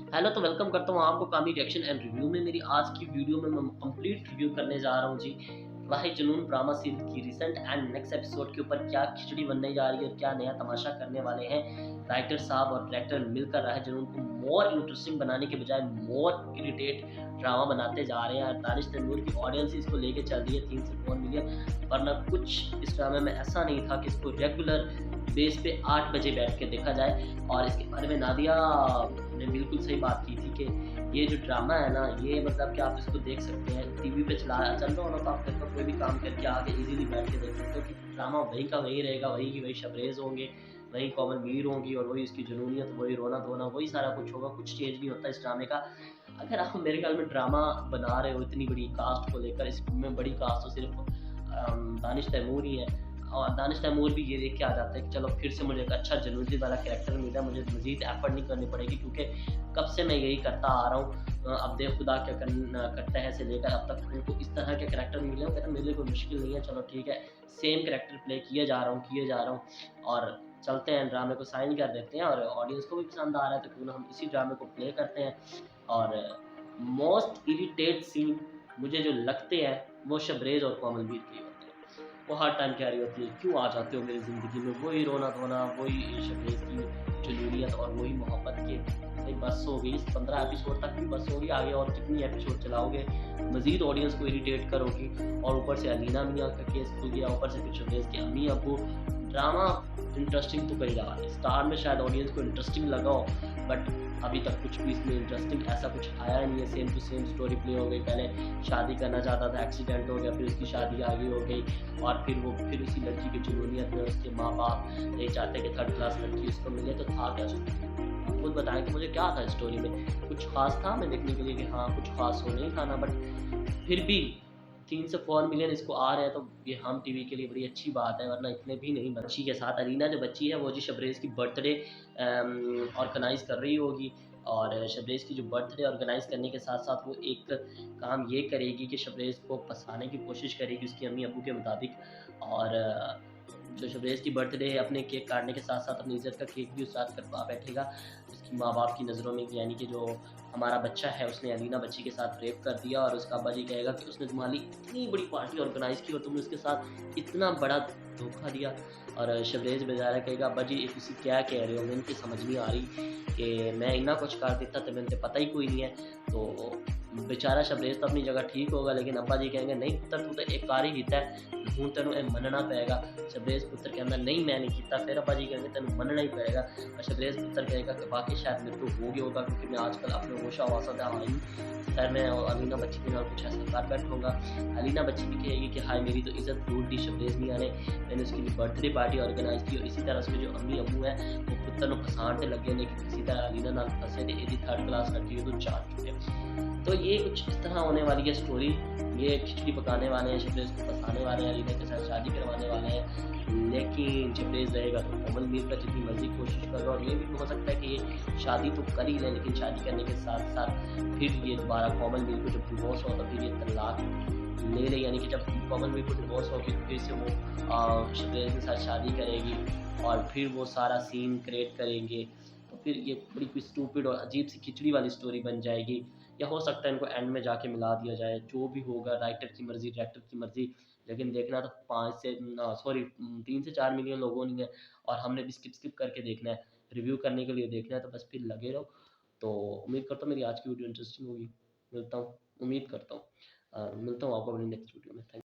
Hello, तो welcome करता हूँ आपको कामी रिएक्शन एंड रिव्यू में। मेरी आज की वीडियो में मैं कंप्लीट रिव्यू करने जा रहा हूँ जी। वाहे जुनून ड्रामा सीरीज की रिसेंट एंड नेक्स्ट एपिसोड के ऊपर क्या खिचड़ी बनने जा रही है और क्या नया तमाशा करने वाले हैं राइटर साहब और डायरेक्टर मिलकर। राहे जुनून को मोर इंटरेस्टिंग बनाने के बजाय मोर इरिटेट ड्रामा बनाते जा रहे हैं। दानिश तैमूर की ऑडियंस इसको लेके चल रही है 3 से 4 मिलियन, वरना कुछ इस ड्रामे में ऐसा नहीं था कि इसको रेगुलर बेस पे 8 बजे बैठ के देखा जाए। और इसके बारे में नादिया ने बिल्कुल सही बात की थी कि ये जो ड्रामा है ना, ये मतलब कि आप इसको देख सकते हैं टीवी पे चल रहा हो ना, तो आप घर पर कोई भी काम करके आके इजीली बैठ के देख सकते हो कि ड्रामा वही का वही रहेगा, वही की वही शबरेज होंगे, वही कोमल मीर होंगी और वही उसकी जुनूनियत, वही रोना धोना, वही सारा कुछ होगा। कुछ चेंज नहीं होता इस ड्रामे का। अगर आप मेरे ख्याल में ड्रामा बना रहे हो इतनी बड़ी कास्ट को लेकर, इसमें बड़ी कास्ट तो सिर्फ दानिश तैमूर ही है। और दानिश तैमूर भी ये देख के आ जाता है कि चलो फिर से मुझे एक अच्छा जनूसी वाला कैरेक्टर मिला, मुझे मजीद एफर्ट नहीं करनी पड़ेगी, क्योंकि कब से मैं यही करता आ रहा हूँ। अब देख खुदा क्या करता है से लेकर अब तक उनको इस तरह के कैरेक्टर मिले हो, कहते मेरे लिए कोई मुश्किल नहीं है। चलो ठीक है, सेम कैरेक्टर प्ले किए जा रहा हूँ और चलते हैं ड्रामे को साइन कर देते हैं। और ऑडियंस को भी पसंद आ रहा है तो क्यों ना हम इसी ड्रामे को प्ले करते हैं। और मोस्ट इरिटेट सीन मुझे जो लगते हैं वो शबरेज और कोमलवीर के होते हैं। वो हर टाइम कह रही होती है क्यों आ जाते हो मेरी ज़िंदगी में, वही रोना धोना, वही शबरेज की जुनूनियत और वही मोहब्बत के भाई बस हो गई। 15 एपिसोड तक भी बस होगी, आगे और कितनी एपिसोड चलाओगे, मजीद ऑडियंस को इरिटेट करोगी। और ऊपर से अलीना मियाँ का केस खुल गया, ऊपर से फिर शबरेज के अम्मी अबू। ड्रामा इंटरेस्टिंग तो कई रहा है, स्टार में शायद ऑडियंस को इंटरेस्टिंग लगा हो, बट अभी तक कुछ भी इसमें इंटरेस्टिंग ऐसा कुछ आया नहीं है। Same to same story play हो गई। पहले शादी करना चाहता था, एक्सीडेंट हो गया, फिर उसकी शादी आगे हो गई और फिर उसी लड़की की जुनूनियत में उसके माँ बाप नहीं चाहते कि थर्ड क्लास लड़की उसको मिले, तो था क्या उसको खुद बताया कि मुझे क्या था स्टोरी में। कुछ खास था मैं देखने के लिए कि हाँ कुछ खास हो नहीं था ना, बट फिर भी 3 से 4 मिलियन इसको आ रहे हैं तो ये हम टीवी के लिए बड़ी अच्छी बात है, वरना इतने भी नहीं। बच्ची के साथ अलीना जो बच्ची है वो जी शबरेज़ की बर्थडे ऑर्गेनाइज़ कर रही होगी। और शबरेज़ की जो बर्थडे ऑर्गेनाइज़ करने के साथ-साथ वो एक काम ये करेगी कि शबरेज़ को फँसाने की कोशिश करेगी उसकी अम्मी-अब्बू के मुताबिक। और जो शबरेज़ की बर्थडे है अपने केक काटने के साथ-साथ अपनी इज़्ज़त का केक भी उस रात कटवा बैठेगा। उसकी माँ-बाप की नज़रों में, यानी कि जो हमारा बच्चा है उसने अलीना बच्ची के साथ रेप कर दिया, और उसका अब्बा जी कहेगा कि उसने तुम्हारी इतनी बड़ी पार्टी ऑर्गेनाइज़ की और तुमने उसके साथ इतना बड़ा धोखा दिया। और शबरेज़ बेचारा कहेगा अब्बा जी ये तुसी क्या कह रहे हो, मैनूं ते समझ नहीं आ रही कि मैं इन्ना कुछ कर दिता ते मैनूं ते पता ही कोई नहीं है। तो बेचारा शबरेज़ तो अपनी जगह ठीक होगा, लेकिन अब्बा जी कहेंगे नहीं पुत्तर तू तो एक कार ही कीता है, हुण तैनूं ये मनना पेगा। शबरेज़ पुत्तर कहंदा नहीं मैं नहीं कीता, फिर अब्बा जी कहेंगे तैनूं मनना ही पेगा। और शबरेज़ पुत्तर कहेगा कि वाकई शायद मेरे को हो गया होगा, क्योंकि मैं आजकल अपने होशा हवासा दा हाँ ही, खैर मैं अलीना बच्ची के नाल कुछ ऐसा कर बैठूँगा। अलीना बच्ची भी कहेगी कि हाय मेरी तो इज़्ज़त लूट दी शबरेज़ मियाँ ने, मैंने उसके लिए बर्थडे पार्टी ऑर्गेनाइज़ की और इसी तरह उसके जो अम्मी-अब्बू हैं वो पुत्तर नूं फसाण ते लगे ने कि किसी तरह अलीना नाल फसे ते इहदी थर्ड क्लास लड़की उहनूं जान चुके। तो ये कुछ इस तरह होने वाली है स्टोरी। ये खिचड़ी पकाने वाले हैं, शबरेज़ को फँसाने वाले हैं, अलीना के साथ शादी करवाने वाले हैं। लेकिन शबरेज़ रहेगा तो कोमल मीर का जितनी मर्ज़ी कोशिश कर लो, और ये भी हो सकता है कि ये शादी तो कर ही लें, लेकिन शादी करने के साथ-साथ फिर ये दोबारा कोमल मीर को जब डिवोर्स हो तो फिर ये तलाक ले ले, यानी कि जब कोमल मीर को डिवोर्स होगी तो फिर से वो शबरेज़ के साथ शादी करेगी और फिर वो सारा सीन क्रिएट करेंगे। तो फिर ये बड़ी कोई स्टूपिड और अजीब-सी खिचड़ी वाली स्टोरी बन जाएगी। या हो सकता है इनको एंड में जाके मिला दिया जाए, जो भी होगा राइटर की मर्ज़ी, डायरेक्टर की मर्ज़ी। लेकिन देखना तो 5 से 3 से 4 मिलियन लोगों ने है और हमने भी स्किप करके देखना है, रिव्यू करने के लिए देखना है, तो बस फिर लगे रहो। तो उम्मीद करता हूँ मेरी आज की वीडियो इंटरेस्टिंग होगी। मिलता हूँ, उम्मीद करता हूँ। मिलता हूँ आपको अपनी नेक्स्ट वीडियो में। थैंक